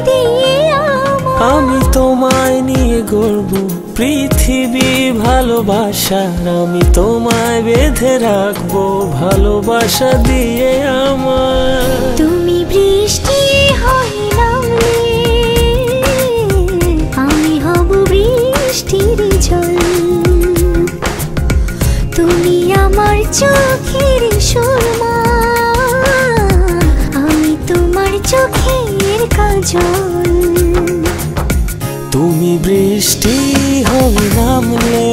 দিয়ে আমি তোমায় নিয়ে গড়ব পৃথিবী ভালোবাসার, আমি তোমায় বেঁধে রাখবো ভালোবাসা দিয়ে আমার। তুমি বৃষ্টি হয়ে নামলে আমি হব বৃষ্টির জল। তুমি আমার চোখের সুরমা, আমি তোমার চোখের কাজল। তুমি বৃষ্টি হয়ে নামলে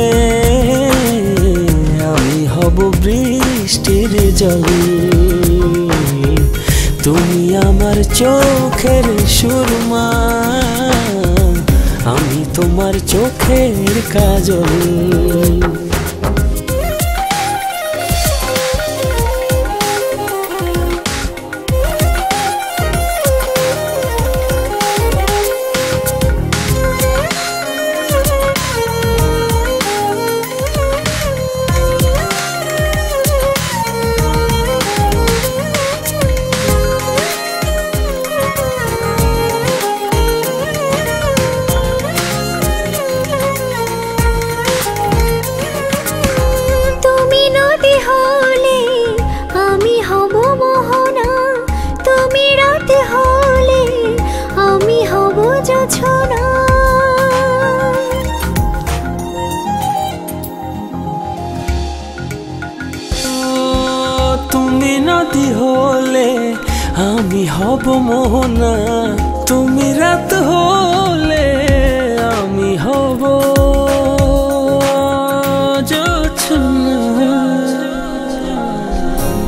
আমি হব বৃষ্টির জল। তুমি আমার চোখের সুরমা, আমি তোমার চোখের কাজল। তুমি নদী হলে আমি হব মোহনা, তুমি রাত হলে আমি হব জোছনা।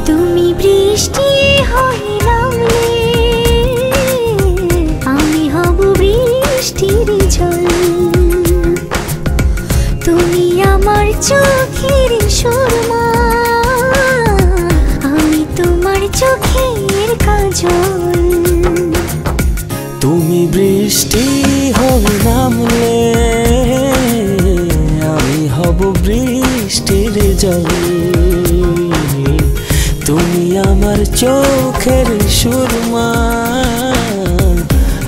তুমি বৃষ্টি হয়ে নামলে আমি হব বৃষ্টির জল। তুমি আমার চোখের সুরমা, আমি তোমার চোখের কাজল। তুমি বৃষ্টি হয়ে নামলে আমি হব বৃষ্টির জল। তুমি আমার চোখের সুরমা,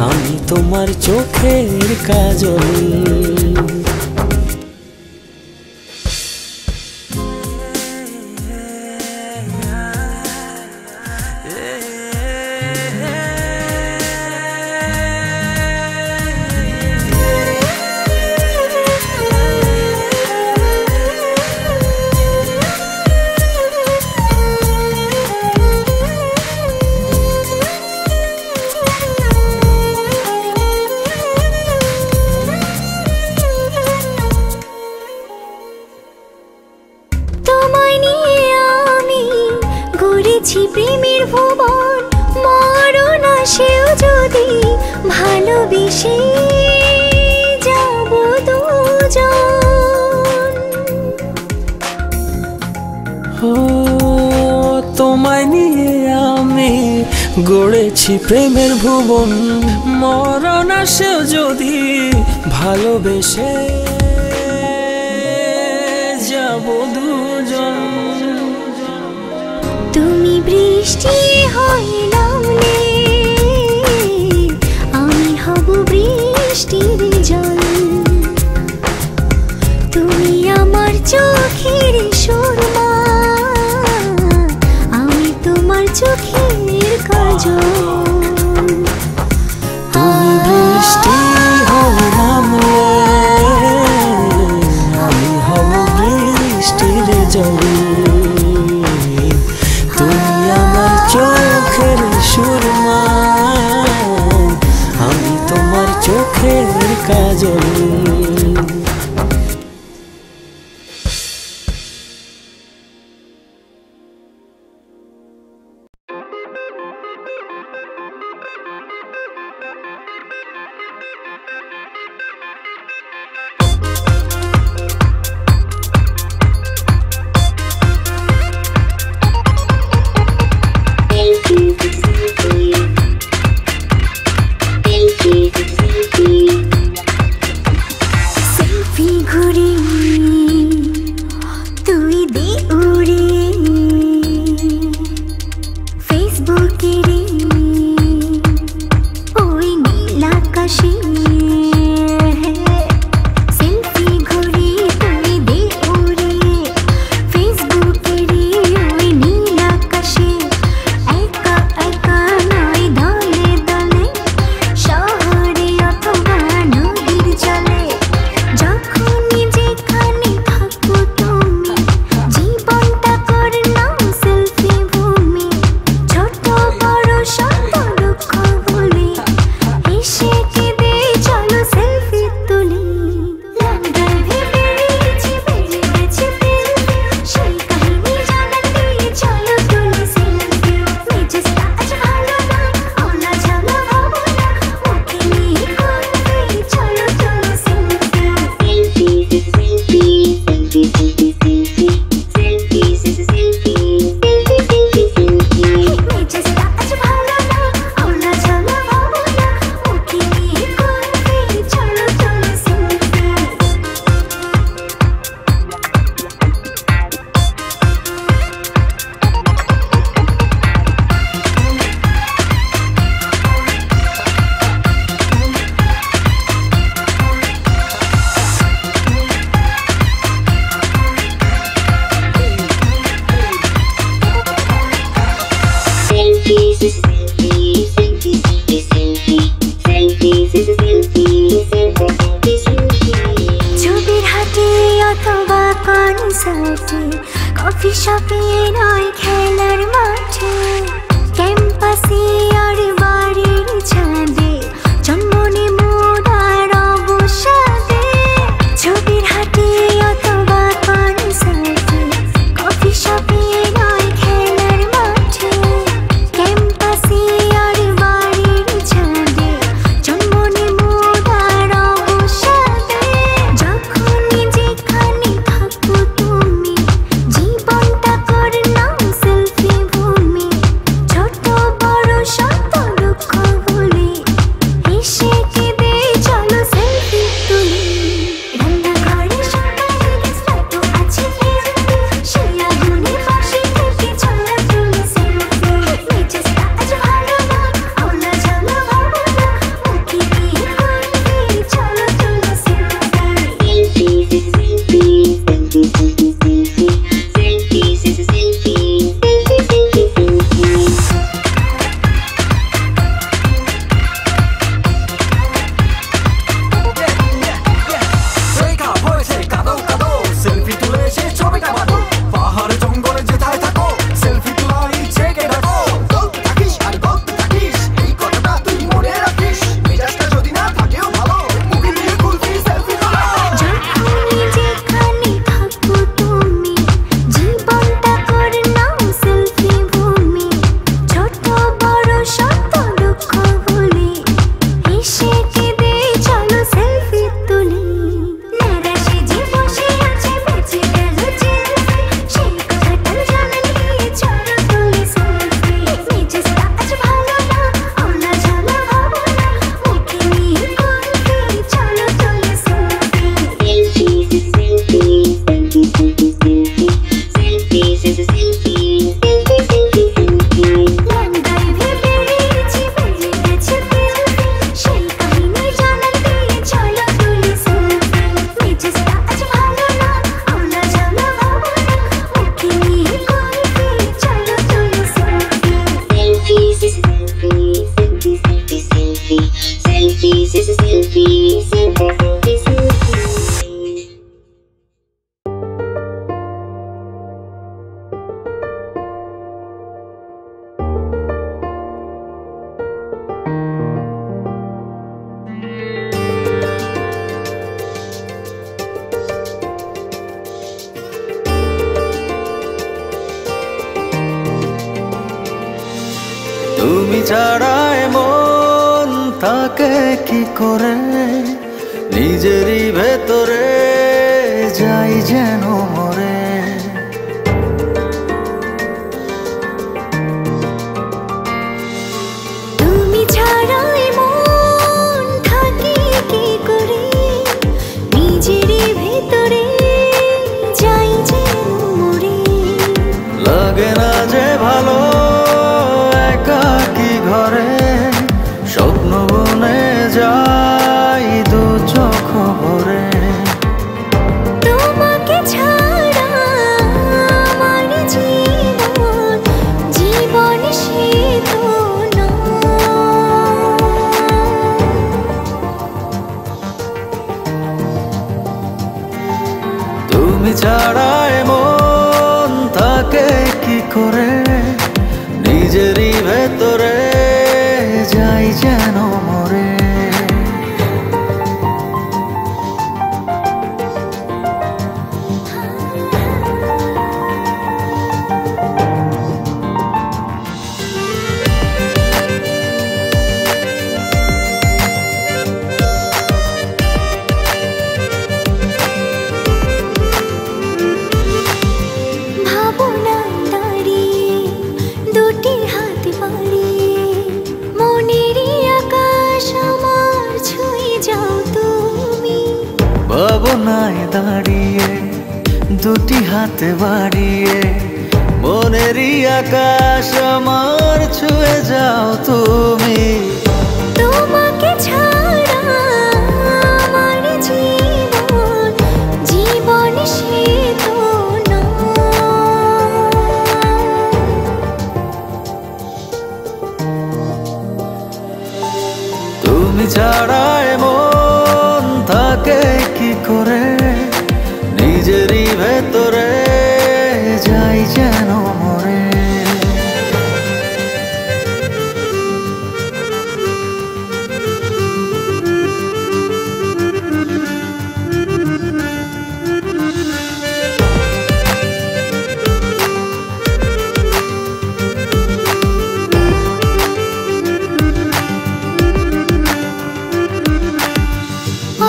আমি তোমার চোখের কাজল। প্রেমের ভুবন মরণ সেও যদি ভালোবেসে যাব দুজন। তোমায় নিয়ে আমি গড়েছি প্রেমের ভুবন, মরণ সেও যদি ভালোবেসে যাব দুজন। তুমি বৃষ্টি হয়ে নামলে আমি হব বৃষ্টির জল। তুমি আমার চোখের সুরমা, আমি তোমার চোখের কাজল। তুমি বৃষ্টি হয়ে নামলে আমি হব বৃষ্টির জল। তুমি আমার চোখের সুরমা, আমি তোমার চোখের কাজল। ফেসবুকে রে ওই নীলা হাসি সেলফি ঘুরি তুই দে উড়িয়ে ফেসবুকেরই ওই নীল আকাশে একা একা নয় দলে দলে শহরে অথবা নদীর জলে যখনই যেখানে থাকো তুমি জীবনটা করে নাও সেলফি ভূমি ছোট বড় শত দুঃখ ভুলে হেসে কেঁদে চলো সেলফি তুলি লং ড্রাইভে বেরিয়েছি বেজে গেছে সেলফি সেই কাহিনী জানার দিয়ে চলো তুলি সেলফি মেজাজটা আজ ভালো না ওলা ঝালা ভাবো না ওকে নিয়ে করবি চলো তুলি সেলফি মেজাজটা আজ ভালো না ওলা ঝালা ভাবো না ওকে নিয়ে করবি চলো তুলি সেলফি ছবির হাটে অথবা কনসার্টে কফি শপে নয় খেলার মাঠে ক্যাম্পাসে আর বাড়ির ছাদে জন্মনে মোর আর অবসাদে ছবির হাটে অথবা কনসার্টে কফি শপে নয় খেলার মাঠে ক্যাম্পাসে আর বাড়ির ছাদে জন্মনে মোর আর অবসাদে যখনই যেখানে থাকো তুমি জীবনটা করে নাও সেলফি ভূমি ছোট বড় শত দুঃখ ভুলে হেসে কেঁদে চলো সেলফি তুলি রান্নাঘরে সকালে গ্যাসটা তো আছে ফেলতে সেই আগুনে পাশে থেকে চলো তুলি সেলফি মেজাজটা আজ ভালো না ওলা ঝালা ভাবো না ওকে নিয়ে করবি চলো তুলি রেখা হয়েছে কাদো কাদো সেলফি তুলে সে ছবিটা বাঁধো পাহাড় জঙ্গলে যেথায় থাকো সেলফি তোলার ইচ্ছে কে ডাকো গল্প থাকিস আর গল্প থাকিস এই কথাটা তুই মনে রাখিস মেজাজটা যদি না থাকেও ভালো মুখে দিয়ে কুলফি সেলফি তোলা যখনই যেখানে থাকো তুমি জীবনটা করে নাও সেলফি ভূমি ছোট বড় শত দুঃখ ভুলে হেসে কেঁদে চলো সেলফি তুলি নারাশে যে বসে আছে বেঁচে গেল সেলফি সেই কথাটা জানা নিয়ে চলো তুলি সেলফি মেজাজটা আজ ভালো না ওলা ঝালা ভাবো না ওকে নিয়ে করবি চলো তুলি সেলফি লং ড্রাইভে বেরিয়েছি বেজে গেছে সেলফি সেই কাহিনী জানার দিয়ে চলো তুলি সেলফি মেজাজটা আজ ভালো না ওলা ঝালা ভাবো না ওকে নিয়ে করবি চলো তুলি তুমি ছাড়া মন তাকে কি করে নিজেরই ভেতরে যাই যেন মরে তুমি ছাড়াই মন থাকে কি করে নিজেরই ভেতরে যাই যেন মরে লাগে না যে ভালো একাকী ঘরে স্বপ্ন বনে যায় করে নিজেরই ভেতরে যাই যেন মরে। ভাবনায় দাঁড়িয়ে দুটি হাত বাড়িয়ে মনেরই আকাশ আমার ছুঁয়ে যাও তুমি। তোমাকে ছাড়া আমার জীবন জীবন সে তো তুমি ছাড়া মন থাকে কি করে নিজেরই ভেতরে যাই যেন মরে।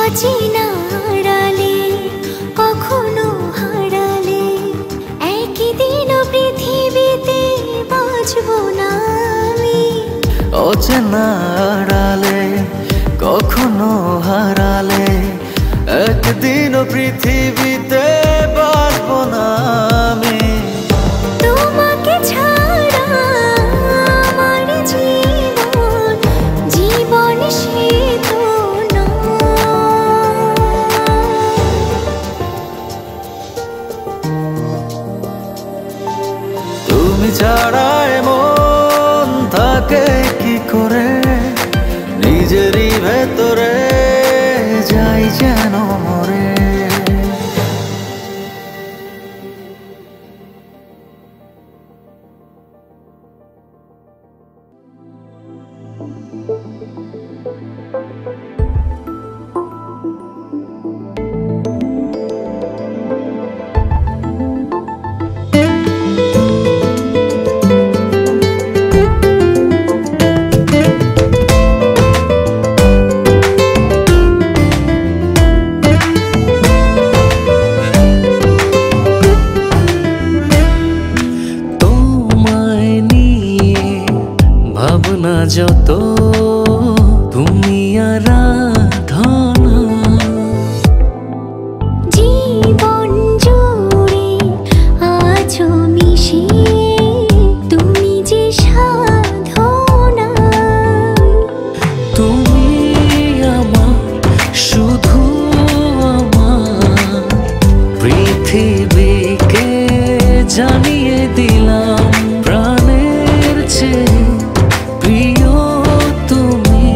অচেনা হারালে কখনো হারালে একদিন পৃথিবীতে বাঁচব না আমি। অচেনা হারালে কখনো হারালে একদিন পৃথিবীতে বাঁচব না আমি। তোমাকে ছাড়া আমার জীবন জীবন সে তো তুমি ছাড়া মন থাকে কি করে নিজেরই ভেতরে যাই যেন মরে। যত তুমি আরাধনা জীবন জুড়ে আছো মিশিয়ে তুমি যে সাধনা। তুমি আমার শুধু আমার পৃথিবীকে জানিয়ে দিলাম প্রাণের চেয়ে প্রিয় তুমি।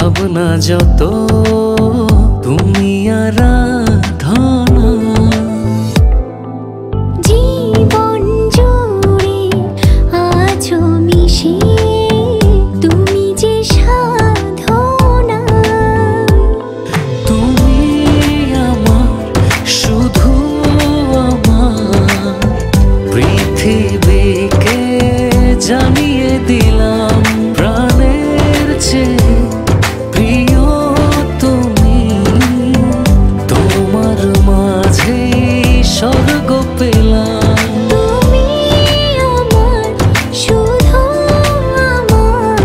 ভাবনা যত তুমি আরাধনা। জীবন জুড়ে আছো মিশে তুমি যে সাধনা। তুমি আমার শুধু আমার, পৃথিবীকে জানিয়ে দিলাম প্রাণের চেয়ে প্রিয় তুমি। তোমার মাঝে স্বর্গ পেলাম। তুমি আমার শুধু আমার,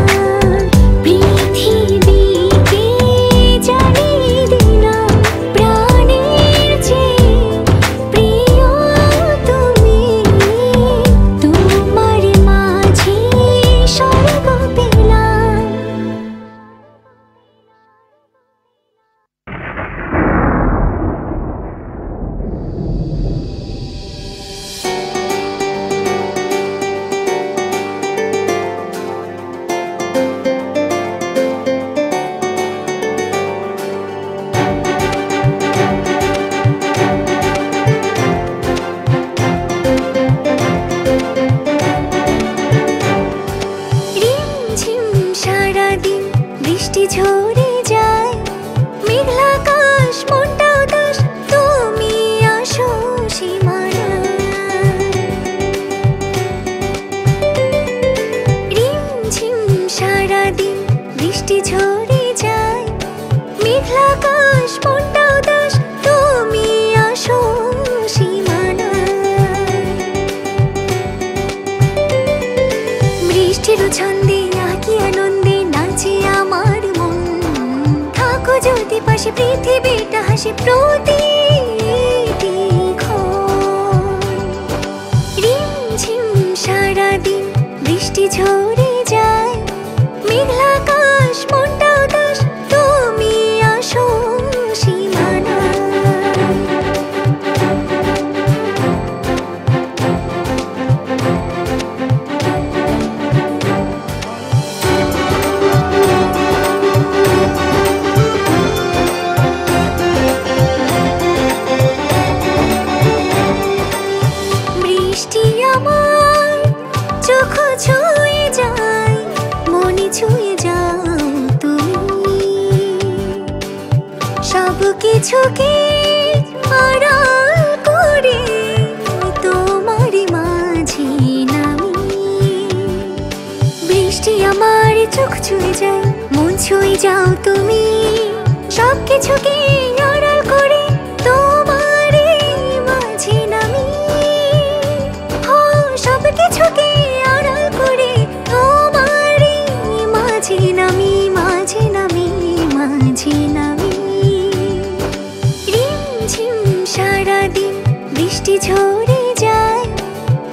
পৃথিবীকে জানিয়ে দিলাম প্রাণের চেয়ে প্রিয় তুমি। তোমার মাঝে স্বর্গ পেলাম। রিমঝিম সারাদিন বৃষ্টি ঝরে যায়, মেঘলা আকাশ মনটা উদাস, তুমি আসো সীমানায়। রিমঝিম সারাদিন বৃষ্টি ঝরে যায়, মেঘলা আকাশ মনটা উদাস, তুমি আসো সীমানায়। বৃষ্টির ছন্দে আঁকি আনন্দে নাচে আমার মন, থাকো যদি পাশে পৃথিবীটা হাসি প্রতিটি ক্ষণ। রিমঝিম সারাদিন বৃষ্টি ঝরে যায়, মেঘলা আকাশ মনটা উদাস, তুমি আসো সীমানায়। বৃষ্টি আমার চোখ ছুঁয়ে যায়, মনে ছুঁয়ে যাও তুমি। সব কিছুকে আড়াল করে তোমার মাঝে নামি। বৃষ্টি আমার চোখ ছুঁয়ে যায়, মন ছুঁয়ে যাও তুমি। সব কিছুকে আড়াল করে তোমার মাঝে নামি। সব কিছুকে আড়াল করে তোমার মাঝে নামি, মাঝে নামি, মাঝে নামি। রিমঝিম সারাদিন বৃষ্টি ঝরে যায়,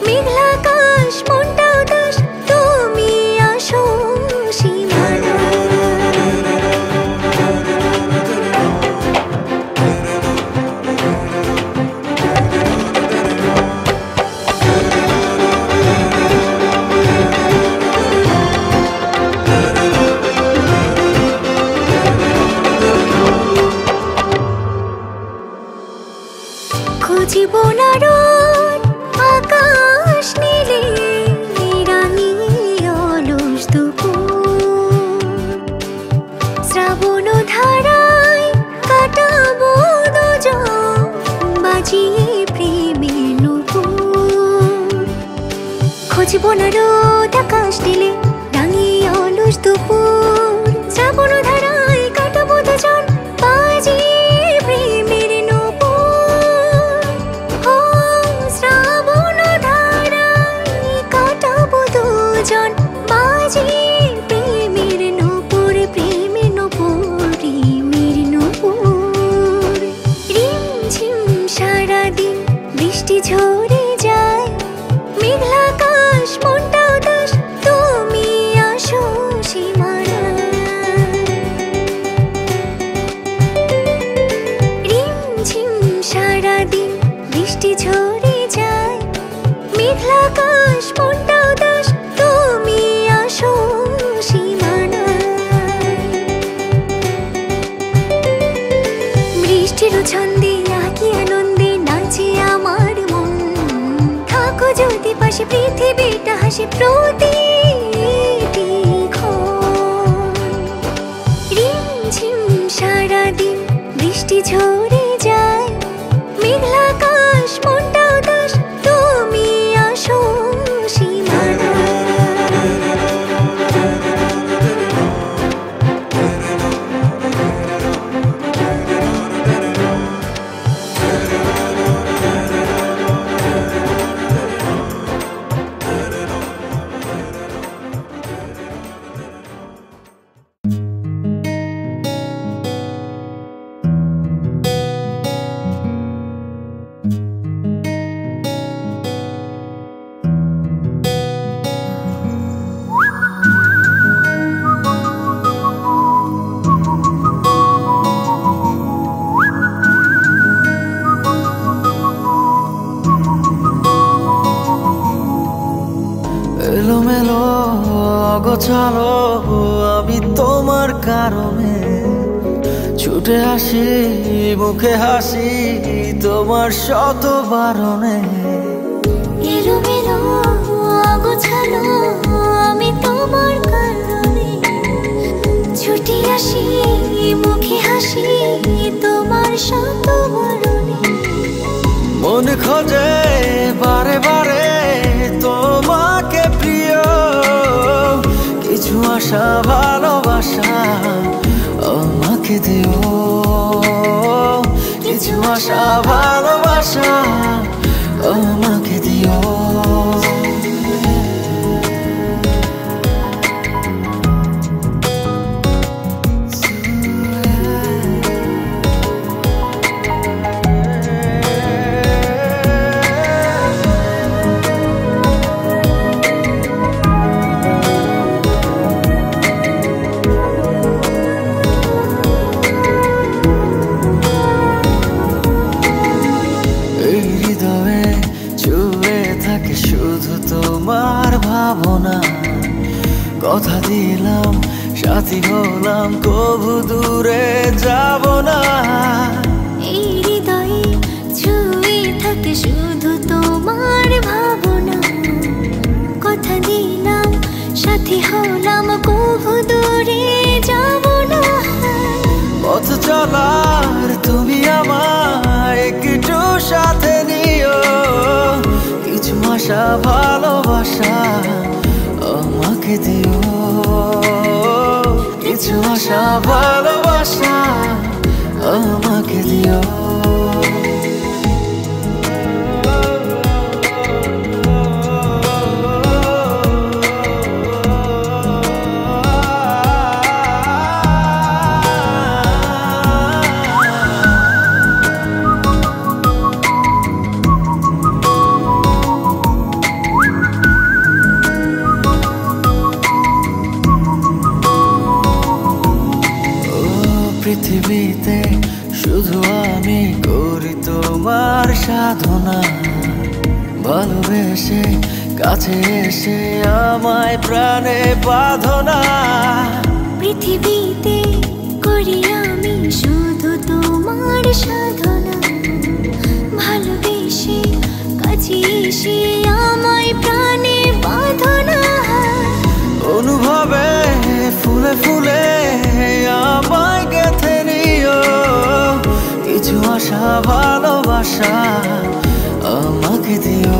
মেঘলা আকাশ মনটা উদাস, তুমি আসো সীমানায়। খুঁজিব না রোদ আকাশ নীলে, রাঙি অলস দুপুর। শ্রাবণ ধারায় কাটাবো দুজন, বাজিয়ে প্রেমের নূপুর। খুঁজিব না রোদ আকাশ নীলে, রাঙি অলস দুপুর। শ্রাবণ ধারায় কাটাবো দুজন, বাজিয়ে প্রেমের নূপুর। শ্রাবণ ধারায় কাটাবো দুজন, বাজিয়ে প্রেমের নূপুর, প্রেমের নূপুর, প্রেমের নূপুর। রিমঝিম সারাদিন বৃষ্টি ঝরে যায়, মেঘলা আকাশ মনটা উদাস, তুমি আসো সীমানায়। ছন্দে আঁকি আনন্দে নাচে আমার মন। থাকো যদি পাশে পৃথিবীটা হাসে প্রতিটি ক্ষণ। রিমঝিম সারাদিন বৃষ্টি ঝরে যায়, মেঘলা আকাশ মনটা উদাস, তুমি আসো সীমানায়। এলোমেলো অগোছালো আমি তোমার কারণে, ছুটে আসি মুখে হাসি তোমার শত বারণে। এলোমেলো অগোছালো আমি তোমার কারণে, ছুটে আসি মুখে হাসি তোমার শত বারণে। মন খোঁজে বারে বারে তোমাকে প্রিয়, কিছু আশা ভালোবাসা আমাকে দিও। কিছু আশা ভালোবাসা আমাকে দিও। শুধু তোমার ভাবনা, কথা দিলাম সাথী হলাম কবু দূরে যাব না। এই হৃদয়ে ছুঁয়ে থাকে শুধু তোমার ভাবনা, কথা দিলাম সাথী হলাম কবু দূরে যাব না। পথ চলার তুমি আমায় একটু সাথে নিও, কিছু আশা ভালোবাসা আমাকে দিও। কিছু আশা ভালোবাসা আমাকে দিও। পৃথিবীতে শুধু আমি করি তোমার সাধনা, ভালোবেসে কাছে এসে আমায় প্রাণে বাঁধনা। পৃথিবীতে করি আমি শুধু তোমার সাধনা, ভালোবেসে কাছে এসে আমায় প্রাণে বাঁধনা। অনুভবে ফুলে ফুলে আমায় গেথে নিও, কিছু আশা ভালোবাসা আমাকে দিও।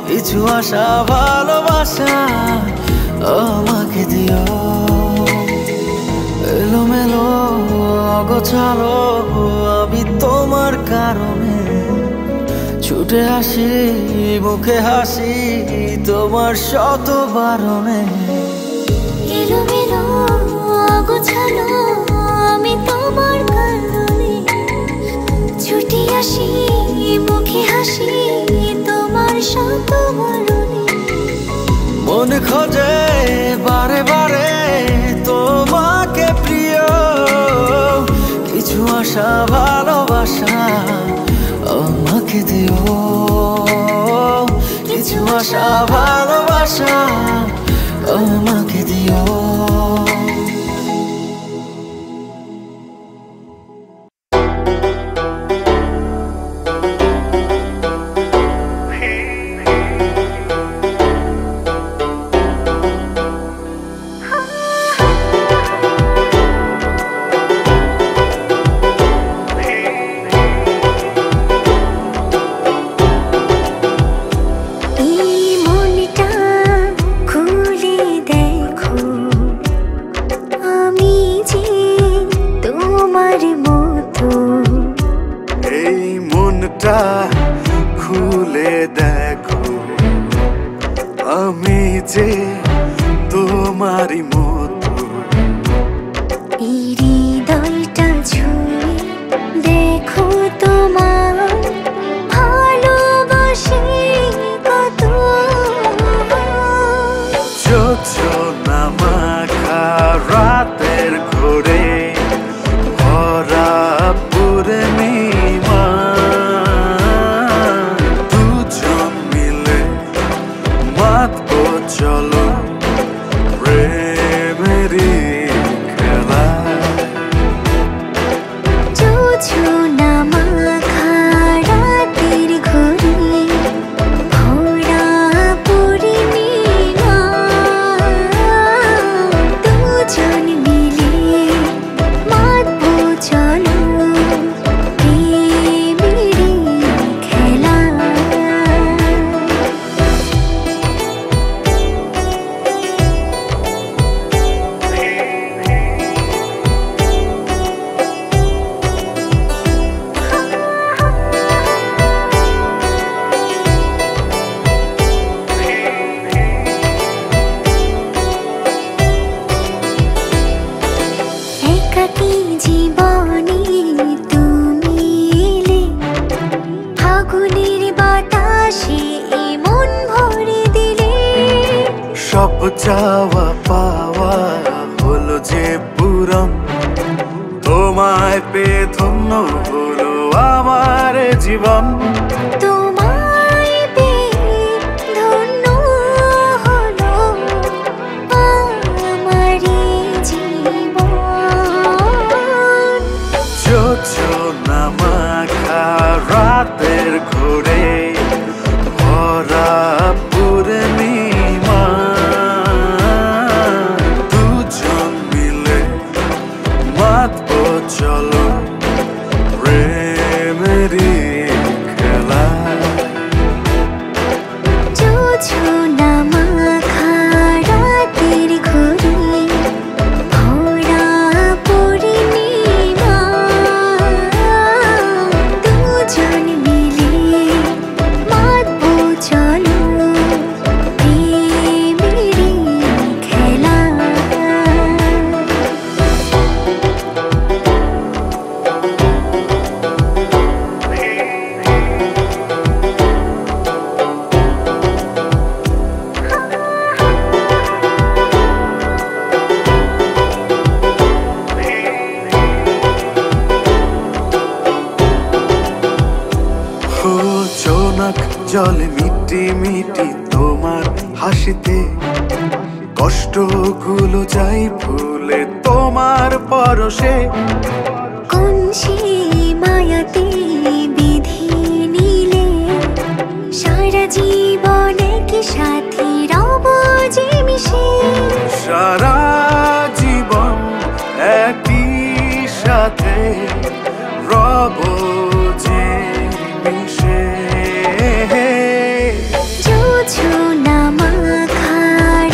কিছু আশা ভালোবাসা আমাকে দিও। এলোমেলো অগোছালো আমি তোমার কারণে, ছুটে আসি মুখে হাসি তোমার শত বারণে। এলোমেলো অগোছালো আমি তোমার কারণে, ছুটে আসি মুখে হাসি তোমার শত বারণে। মন খোঁজে বারে বারে তোমাকে প্রিয়, কিছু আশা ভালোবাসা আমাকে দিও। কিছু আশা ভালোবাসা আমাকে দিও। তোমারই মতো এই হৃদয়টা ছুঁয়ে দেখো তোমার ভালোবাসি কত। জোছনা মাখা রাতের ঘোরে ভরা পূর্ণিমা, দুজন মিলে মাতবো চলো প্রেমেরই খেলা। জোছনা মাখা রাতের ঘোরে ভরা পূর্ণিমা, দুজন মিলে মাতবো চলো প্রেমেরই খেলা। একাকী জীবনে তুমি এলে, ফাগুনের বাতাসে এ মন ভরে দিলে। সব চাওয়া পাওয়া হলো যে পূরণ, তোমায় পেয়ে ধন্য হলো আমার জীবন। তোমায় পেয়ে ধন্য হলো আমারই জীবন। জোছনা মাখা রাতের ঘোরে ভরা পূর্ণিমা, দুজন মিলে মাতবো চলো প্রেমেরই খেলা। জোছনা মাখা রাতের ঘোরে ভরা পূর্ণিমা, দুজন মিলে মাতবো চলো প্রেমেরই খেলা। ও জোনাক জলে মিটি মিটি তোমার হাসিতে, কষ্টগুলো যাই ভুলে তোমার পরশে। কোন সেই মায়াতে বিধি নিলে, সারা জীবনে কি সাথী রব যে মিশে। সারা জীবন একই সাথে রব যে মিশে। জোছনা মাখা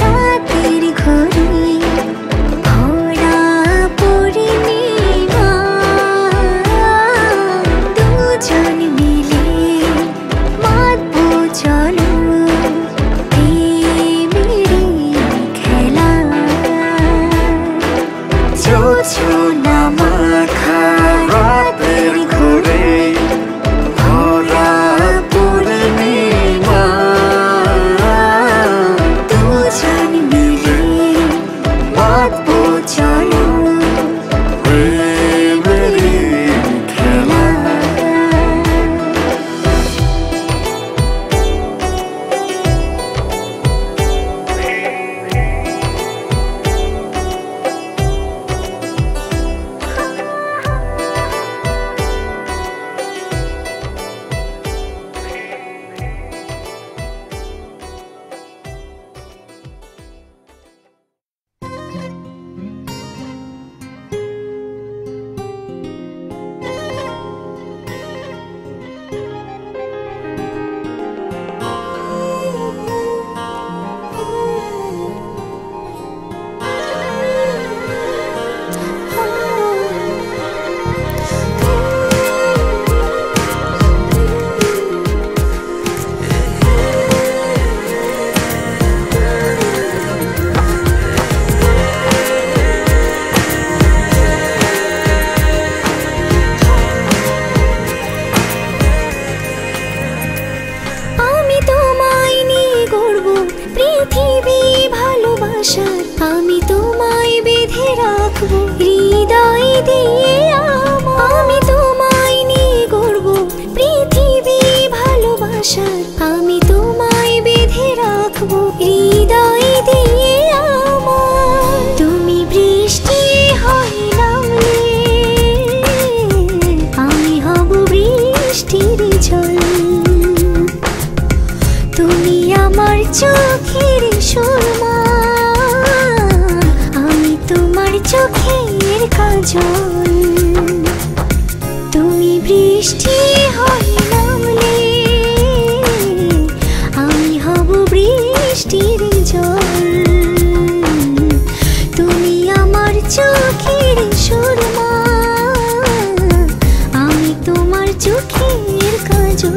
রাতের ঘোরে ভরা পূর্ণিমা, দুজন মিলে মাতবো চলো প্রেমেরই খেলা। জোছনা মাখা রাতের ঘোরে ভরা পূর্ণিমা, দুজন মিলে মাতবো চলো প্রেমেরই খেলা। রাখবো হৃদয় দিয়ে আমি তোমায় নিয়ে গড়বো পৃথিবী ভালোবাসার আমি তোমায় বেঁধে রাখবো হৃদয় দিয়ে তুমি বৃষ্টি হয়ে নামলে আমি হব বৃষ্টির জল তুমি আমার চোখের সুরমা আমি তোমার চোখের কাজল তুমি বৃষ্টি হয়ে নামলে আমি হব বৃষ্টির জল তুমি আমার চোখের সুরমা আমি তোমার চোখের কাজল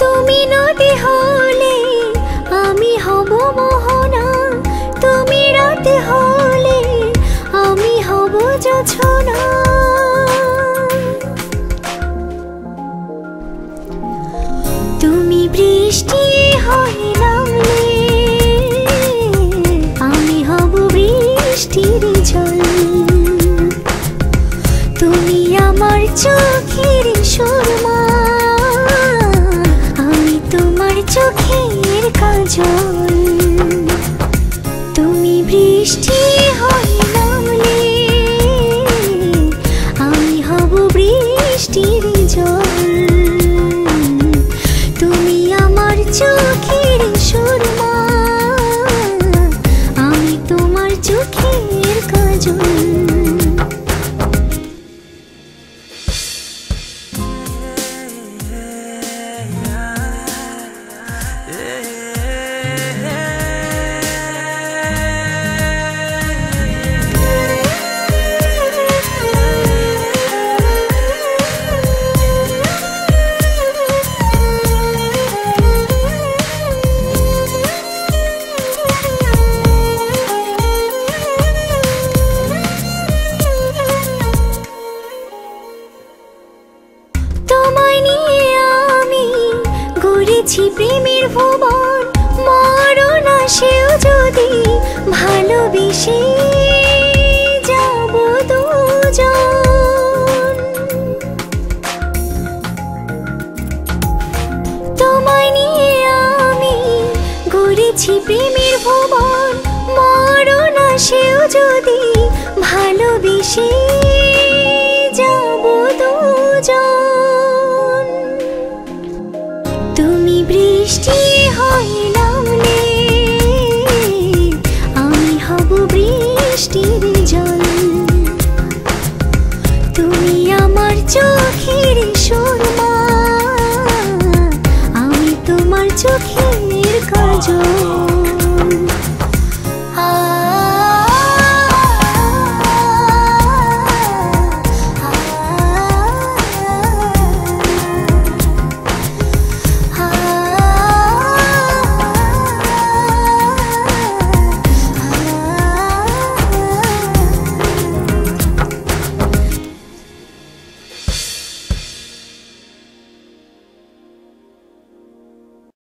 তুমি নদী হলে আমি হব মোহনা তুমি রাত হলে আমি হব জোছনা তুমি বৃষ্টি হয়ে নামলে আমি হব বৃষ্টির জল তুমি আমার চোখের সুরমা আমি তোমার চোখের কাজল তুমি বৃষ্টি হয়ে নামলে আমি হব বৃষ্টির জল তুমি আমার চোখের সুরমা আমি তোমার চোখের কাজল প্রেমের ভুবন মরণ আসেও যদি ভালোবেসে যাব দুজন তোমায় নিয়ে আমি গড়েছি প্রেমের